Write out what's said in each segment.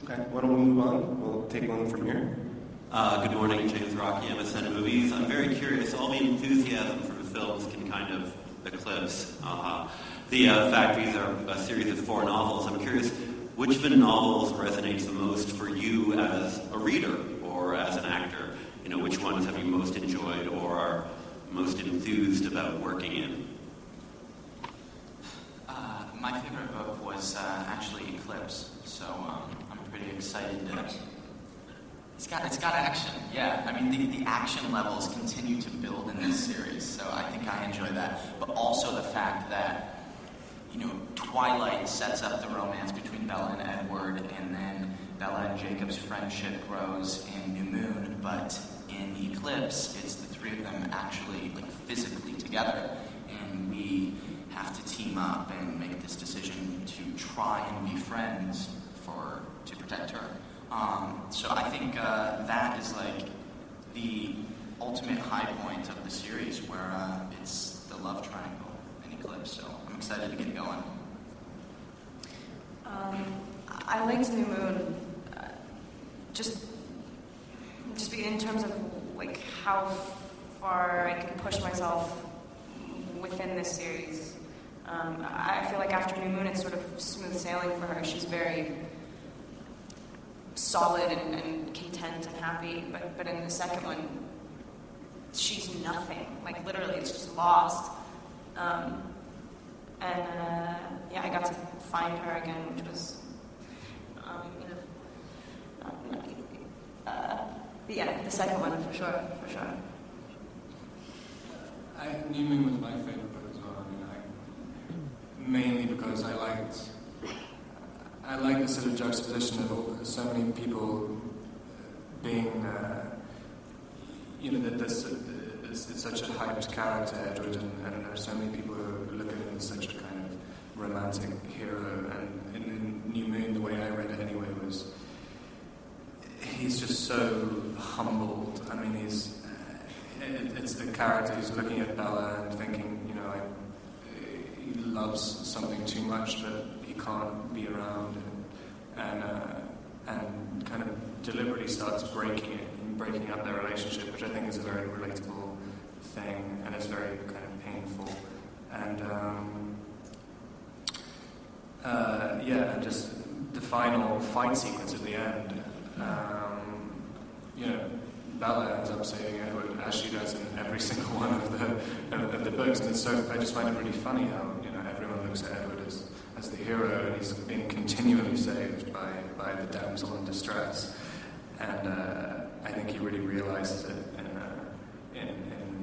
Okay, why don't we move on? We'll take one from here. Good morning, James Rocky, MSN Movies. I'm very curious. All the enthusiasm for the films can kind of eclipse the fact these are a series of 4 novels. I'm curious, which of the novels resonates the most for you as a reader or as an actor? You know, which ones have you most enjoyed or are most enthused about working in? My favorite book was actually Eclipse, so I'm pretty excited to... It's got action, yeah. I mean, the action levels continue to build in this series, so I think I enjoy that. But also the fact that, you know, Twilight sets up the romance between Bella and Edward, and then Bella and Jacob's friendship grows in New Moon, but in Eclipse, it's the 3 of them actually, like, physically together, and we have to team up and make this decision to try and be friends to protect her. So I think that is like the ultimate high point of the series, where it's the love triangle in Eclipse. So I'm excited to get going. I liked New Moon, just in terms of like how far I can push myself within this series. I feel like after New Moon, it's sort of smooth sailing for her. She's very solid and content and happy, but in the second one, she's nothing. Like, literally, it's just lost. Yeah, I got to find her again, which was, yeah, the second one, for sure. New Moon was my favorite book as well. I mean, mainly because I like the sort of juxtaposition of so many people being, it's such a hyped character, Edward, and there are so many people who look at him as such a kind of romantic hero. And in New Moon, the way I read it anyway, was he's just so humbled. I mean, it's the character who's looking at Bella and thinking, you know, he loves something too much that he can't be around, and kind of deliberately starts breaking up their relationship, which I think is a very relatable thing, and it's very kind of painful. And and just the final fight sequence at the end, Bella ends up saving Edward, as she does in every single one of the books, and so I just find it really funny how, you know, everyone looks at Edward as the hero, and he's being continually saved by the damsel in distress, and I think he really realizes it in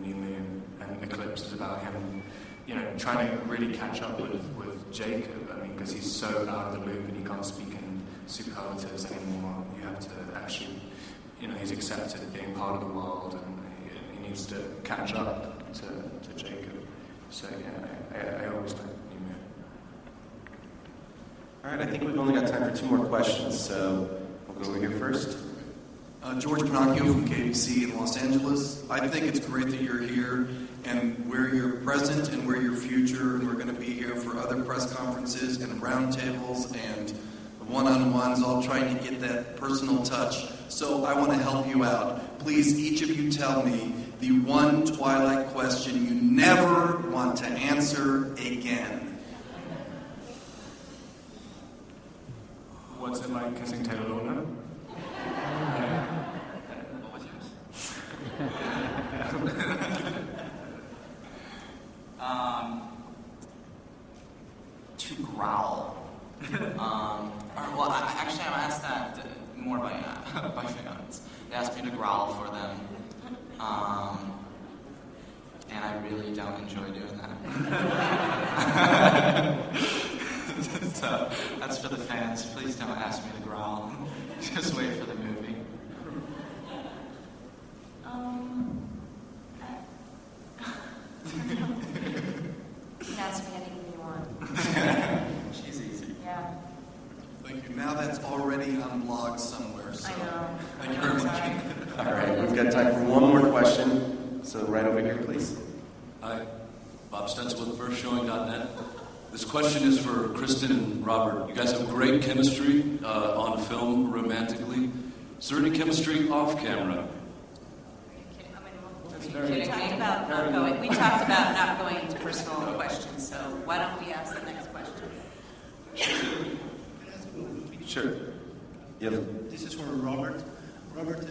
New Moon, and Eclipse is about him, you know, trying to really catch up with Jacob. I mean, because he's so out of the loop and he can't speak in superlatives anymore. You have to actually, you know, he's accepted being part of the world, and he needs to catch up to Jacob. So yeah, I always like New Moon. All right, I think we've only got time for 2 more questions, so we'll go over here first. George Pinocchio from KBC in Los Angeles. I think it's great that you're here, and we're your present and we're your future, and we're going to be here for other press conferences and roundtables and one-on-ones, all trying to get that personal touch. So I want to help you out. Please, each of you tell me the one Twilight question you never want to answer again. What's it like kissing Taylor Lautner? What was yours? To growl. Well, actually, I'm asked that more by fans. They asked me to growl for them, and I really don't enjoy doing that. So that's for the fans. Please don't ask me to growl. Just wait for the movie. You can ask me anything you want. She's easy. Yeah. Thank you. Now that's already on blog somewhere. So I know. Thank you very much. All right, we've got time for one more question, so right over here, please. Hi, Bob Stenzel with FirstShowing.net. This question is for Kristen and Robert. You guys have great chemistry on film romantically. Is there any chemistry off camera? We talked about not going into personal questions, so why don't we ask the next question? Sure. This is for Robert. Robert,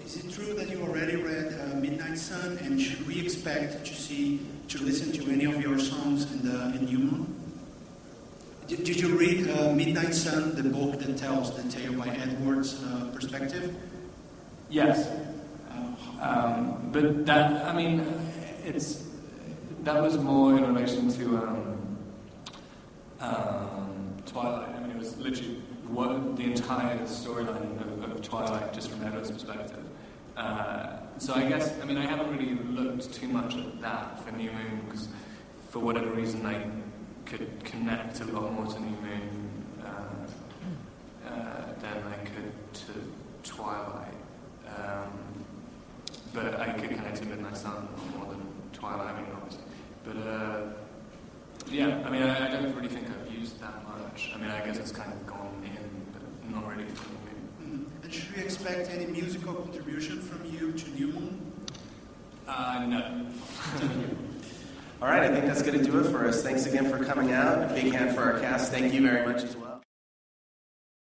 is it true that you already read Midnight Sun, and should we expect to listen to any of your songs in New Moon? Did you read Midnight Sun, the book that tells the tale by Edward's perspective? Yes. But that, that was more in relation to Twilight. I mean, it was literally the entire storyline of Twilight, just from Edward's perspective. So I guess, I haven't really looked too much at that for New Moon, because for whatever reason I could connect a lot more to New Moon than I could to Twilight. But I could connect to Midnight Sun more than Twilight, obviously. But I don't really think I've used that much. I guess it's kind of gone in, but not really for New Moon. And should we expect any musical contribution from you to New Moon? No. All right, I think that's going to do it for us. Thanks again for coming out. A big hand for our cast. Thank you very much as well.